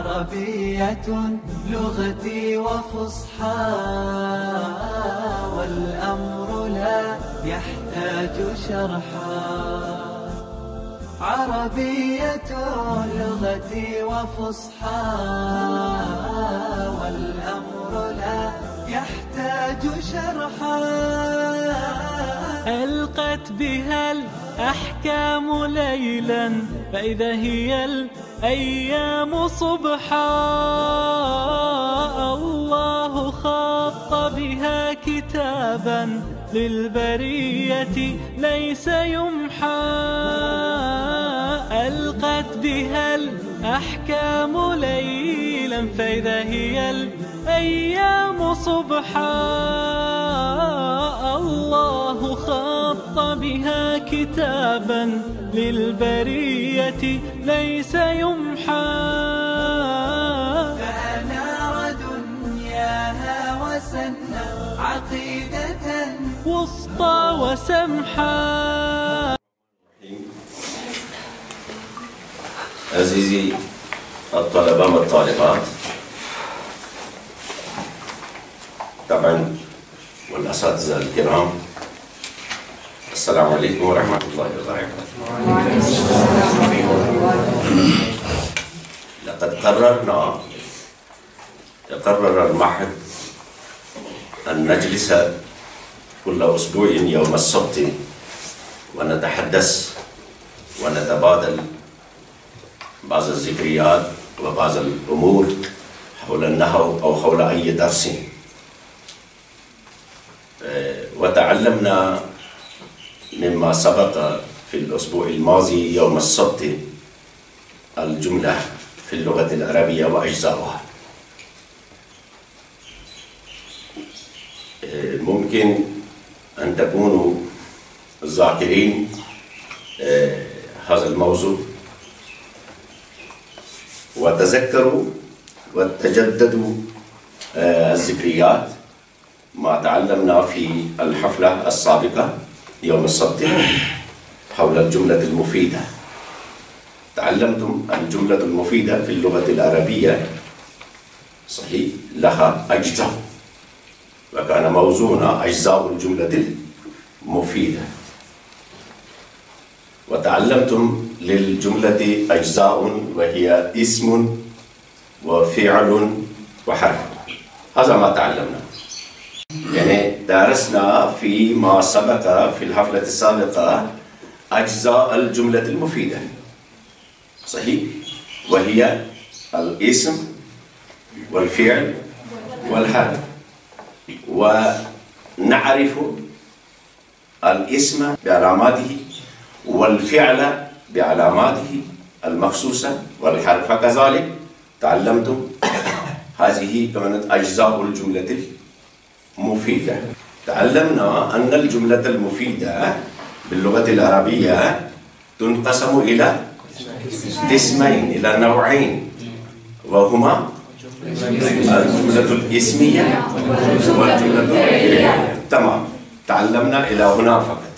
عربية لغتي وفصحى، والأمر لا يحتاج شرحا. عربية لغتي وفصحى، والأمر لا يحتاج شرحا. ألقت بها الأحكام ليلا، فإذا هي الأيام صبحا. الله خط بها كتابا للبرية ليس يمحى. ألقت بها الأحكام ليلا، فإذا هي الأيام صبحا. الله خط بها كتابا للبرية ليس يمحى. فأنار دنياها وسنى عقيدة وسطى وسمحا. عزيزي الطلبة والطالبات، طبعا والأساتذة الكرام، السلام عليكم ورحمة الله وبركاته. لقد قرر المعهد أن نجلس كل أسبوع يوم السبت ونتحدث ونتبادل بعض الذكريات وبعض الأمور حول النحو أو حول أي درس. وتعلمنا مما سبق في الأسبوع الماضي يوم السبت الجملة في اللغة العربية وأجزاؤها. ممكن أن تكونوا ذاكرين هذا الموضوع وتذكروا وتجددوا الذكريات ما تعلمنا في الحفلة السابقة يوم السبت حول الجملة المفيدة. تعلمتم الجملة المفيدة في اللغة العربية صحيح لها أجزاء، وكان موضوعنا أجزاء الجملة المفيدة. وتعلمتم للجملة أجزاء وهي اسم وفعل وحرف. هذا ما تعلمنا، يعني درسنا فيما سبق في الحفلة السابقة أجزاء الجملة المفيدة صحيح، وهي الاسم والفعل والحرف. ونعرف الاسم بعلاماته والفعل بعلاماته المخصوصة والحرف كذلك. تعلمتم هذه كانت أجزاء الجملة المفيدة. تعلمنا أن الجملة المفيدة باللغة العربية تنقسم إلى قسمين، إلى نوعين، وهما الجملة الاسمية والجملة الفعلية. تمام، تعلمنا إلى هنا فقط.